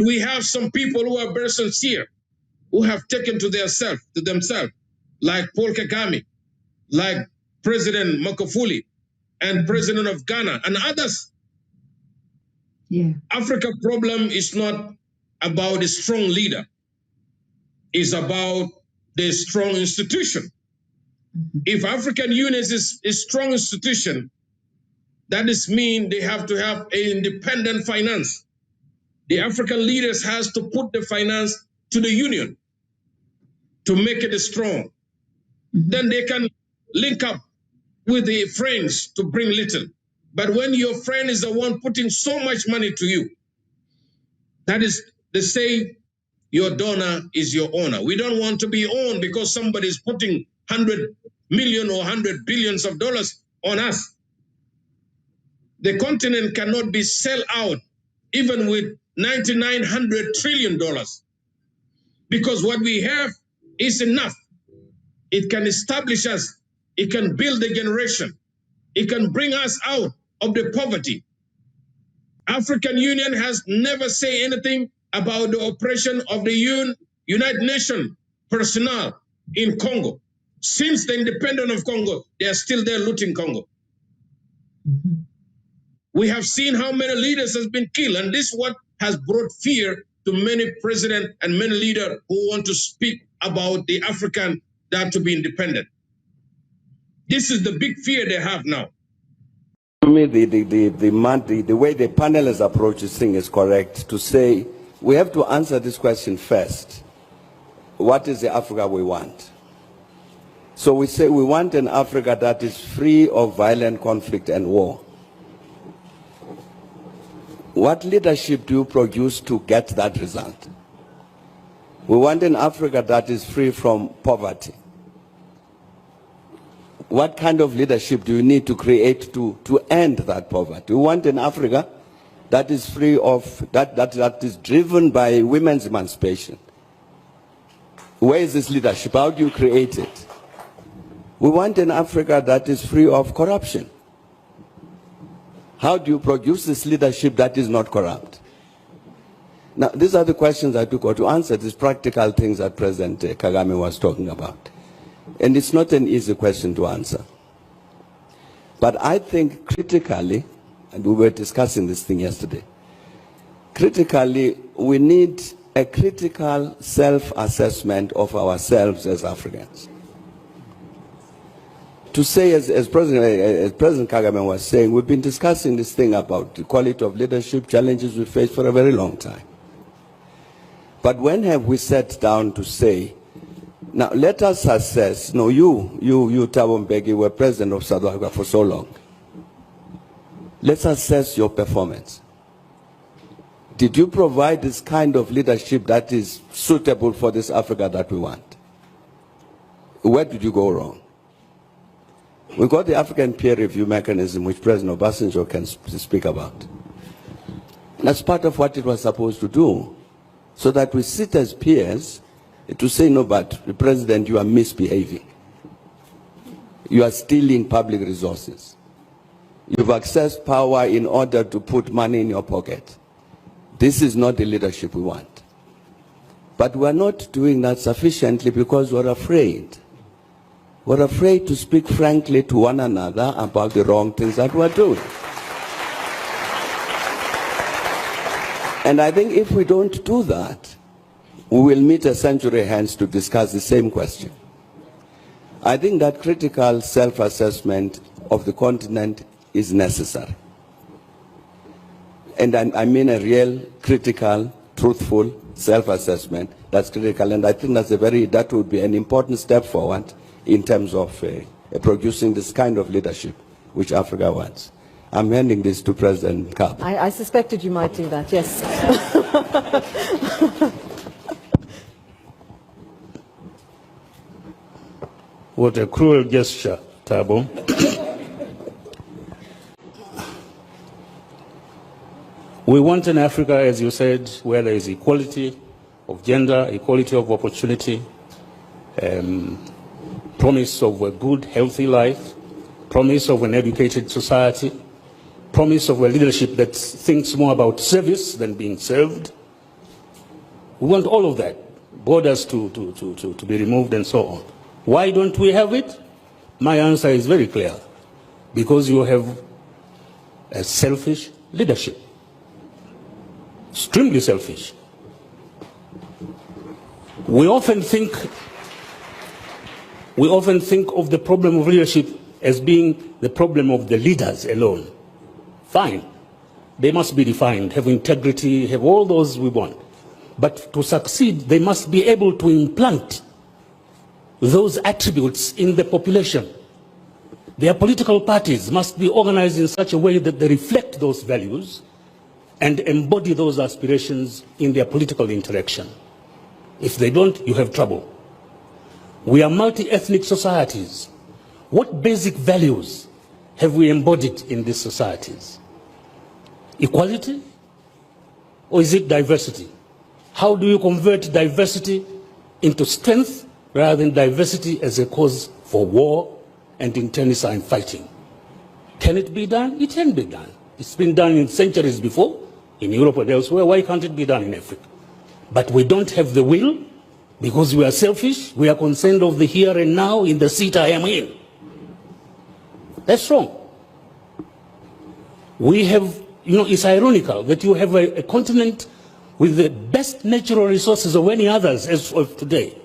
But we have some people who are very sincere, who have taken to themselves, like Paul Kagame, like President Magufuli, and President of Ghana, and others. Yeah. Africa problem is not about a strong leader. It's about the strong institution. If African Union is a strong institution, that is mean they have to have an independent finance. The African leaders has to put the finance to the union to make it strong. Then they can link up with the friends to bring little. But when your friend is the one putting so much money to you, that is, they say your donor is your owner. We don't want to be owned because somebody is putting 100 million or 100 billions of dollars on us. The continent cannot be sell out even with $9,900 trillion because what we have is enough. It can establish us. It can build a generation. It can bring us out of the poverty. African Union has never said anything about the operation of the United Nations personnel in Congo. Since the independence of Congo, they are still there looting Congo. We have seen how many leaders has been killed, and this is what has brought fear to many presidents and many leaders who want to speak about the African that to be independent. This is the big fear they have now. To me, the way the panel has approached this thing is correct to say we have to answer this question first. What is the Africa we want? So we say we want an Africa that is free of violent conflict and war. What leadership do you produce to get that result? We want an Africa that is free from poverty. What kind of leadership do you need to create to end that poverty? We want an Africa that is free of, that is driven by women's emancipation. Where is this leadership? How do you create it? We want an Africa that is free of corruption. How do you produce this leadership that is not corrupt? Now, these are the questions I took to answer, these practical things that President Kagame was talking about. And it's not an easy question to answer. But I think critically, and we were discussing this thing yesterday, critically, we need a critical self-assessment of ourselves as Africans. To say, as President Kagame was saying, we've been discussing this thing about the quality of leadership, challenges we face for a very long time. But when have we sat down to say, now let us assess, no, you Thabo Mbeki, were president of South Africa for so long. Let's assess your performance. Did you provide this kind of leadership that is suitable for this Africa that we want? Where did you go wrong? We got the African peer review mechanism, which President Obasanjo can speak about. And that's part of what it was supposed to do, so that we sit as peers to say, no, but the President, you are misbehaving. You are stealing public resources. You've accessed power in order to put money in your pocket. This is not the leadership we want. But we're not doing that sufficiently because we're afraid. We're afraid to speak frankly to one another about the wrong things that we're doing. And I think if we don't do that, we will meet a century hence to discuss the same question. I think that critical self-assessment of the continent is necessary. And I mean a real, critical, truthful self-assessment that's critical. And I think that would be an important step forward in terms of producing this kind of leadership which Africa wants. I'm handing this to President Kaba. I suspected you might do that, yes. What a cruel gesture, Thabo. We want an Africa, as you said, where there is equality of gender, equality of opportunity, promise of a good, healthy life, promise of an educated society, promise of a leadership that thinks more about service than being served, We want all of that, borders to be removed and so on. Why don't we have it? My answer is very clear. Because you have a selfish leadership. Extremely selfish. We often think of the problem of leadership as being the problem of the leaders alone. Fine. They must be defined, have integrity, have all those we want. But to succeed, they must be able to implant those attributes in the population. Their political parties must be organized in such a way that they reflect those values and embody those aspirations in their political interaction. If they don't, you have trouble. We are multi-ethnic societies. What basic values have we embodied in these societies? Equality? Or is it diversity? How do you convert diversity into strength rather than diversity as a cause for war and internecine fighting? Can it be done? It can be done. It's been done in centuries before, in Europe and elsewhere. Why can't it be done in Africa? But we don't have the will because we are selfish. We are concerned of the here and now in the seat I am in. That's wrong. We have, it's ironical that you have a continent with the best natural resources of any others as of today,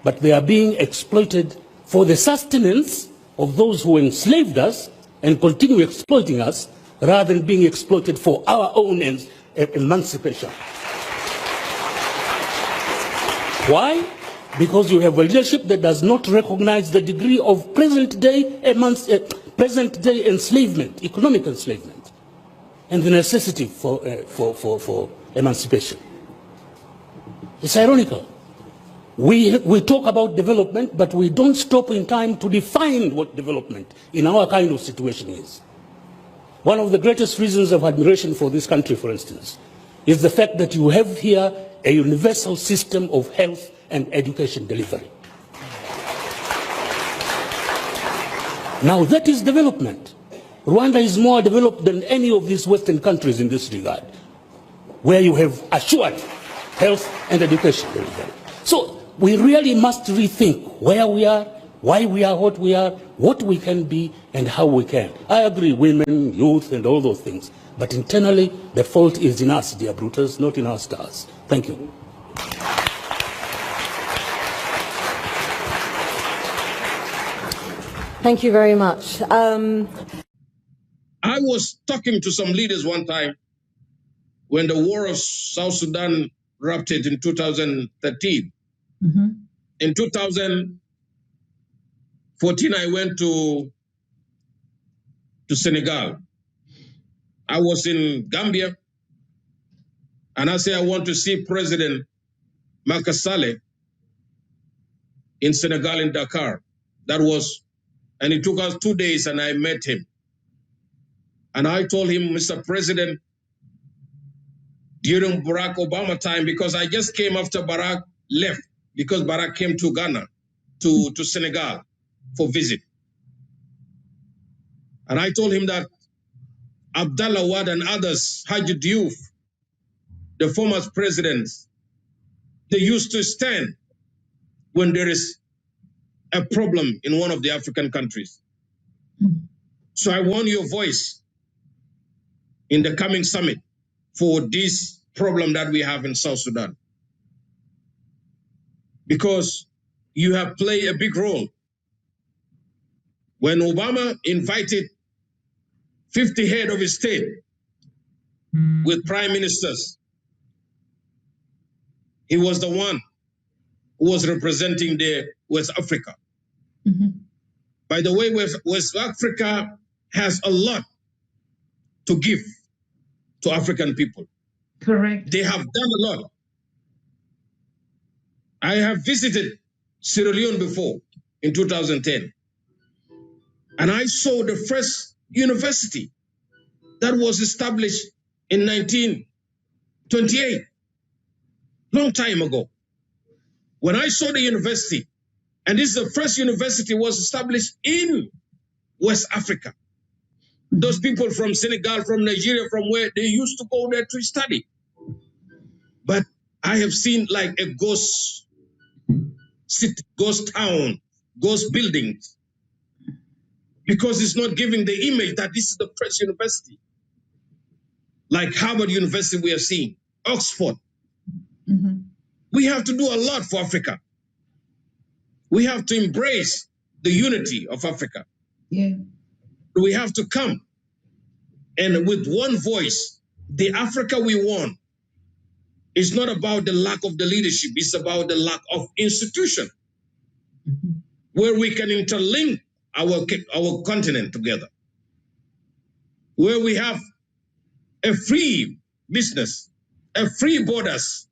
but they are being exploited for the sustenance of those who enslaved us and continue exploiting us rather than being exploited for our own emancipation. Why? Because you have a leadership that does not recognize the degree of present-day enslavement, economic enslavement, and the necessity for emancipation. It's ironical. We talk about development, but we don't stop in time to define what development in our kind of situation is. One of the greatest reasons of admiration for this country, for instance, is the fact that you have here a universal system of health and education delivery. Now that is development. Rwanda is more developed than any of these Western countries in this regard, where you have assured health and education delivery. So we really must rethink where we are, why we are what we can be, and how we can. I agree, women, youth, and all those things. But internally, the fault is in us, dear Brutus, not in our stars. Thank you. Thank you very much. I was talking to some leaders one time when the war of South Sudan erupted in 2013. Mm-hmm. In 2014, I went to Senegal. I was in Gambia, and I said I want to see President Macky Sall in Senegal, in Dakar. And it took us 2 days, and I met him. And I told him, Mr. President, during Barack Obama time, because I just came after Barack left, because Barack came to Ghana, to Senegal for visit. And I told him that Abdallah Wade and others, Haji Diouf, the former presidents, they used to stand when there is a problem in one of the African countries. So I want your voice in the coming summit for this problem that we have in South Sudan. Because you have played a big role. When Obama invited 50 head of state with prime ministers, he was the one who was representing the West Africa. Mm-hmm. By the way, West Africa has a lot to give to African people. Correct. They have done a lot. I have visited Sierra Leone before in 2010. And I saw the first university that was established in 1928, long time ago. When I saw the university, and this is the first university was established in West Africa. Those people from Senegal, from Nigeria, from where they used to go there to study. But I have seen like a ghost city, ghost town, ghost buildings, because it's not giving the image that this is the Press University. Like Harvard University we are seeing, Oxford. We have to do a lot for Africa. We have to embrace the unity of Africa. Yeah. We have to come and with one voice, the Africa we want is not about the lack of the leadership, it's about the lack of institution where we can interlink our continent together, where we have a free business, a free borders,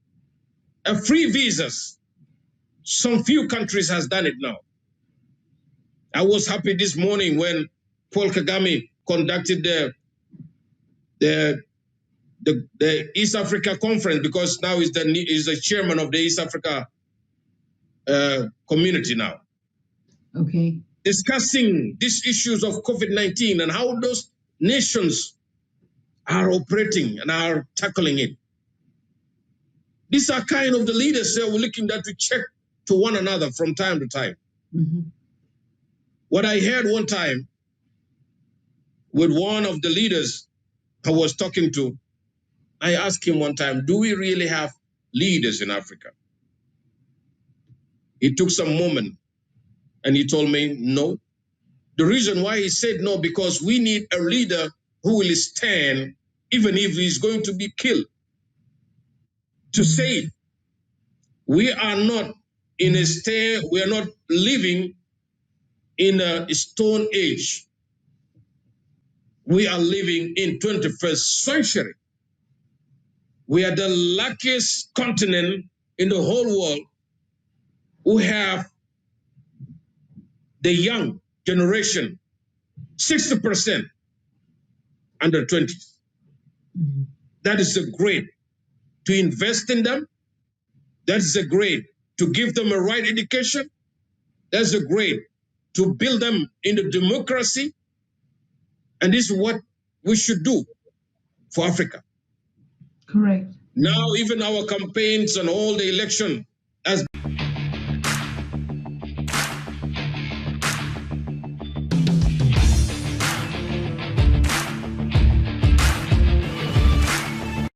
a free visas. Some few countries has done it now. I was happy this morning when Paul Kagame conducted the East Africa conference, because now he's the chairman of the East Africa community now. Okay. Discussing these issues of COVID-19 and how those nations are operating and are tackling it. These are kind of the leaders that we're looking at to check to one another from time to time. What I heard one time with one of the leaders I was talking to, I asked him one time, do we really have leaders in Africa? He took some moment and he told me no. The reason why he said no, because we need a leader who will stand even if he's going to be killed. To say we are not in a state, we are not living in a stone age. We are living in 21st century. We are the luckiest continent in the whole world who have the young generation, 60% under 20s. That is a great to invest in them. That is a great to give them a right education. That's a great to build them in the democracy. And this is what we should do for Africa. Correct. Now, even our campaigns and all the election as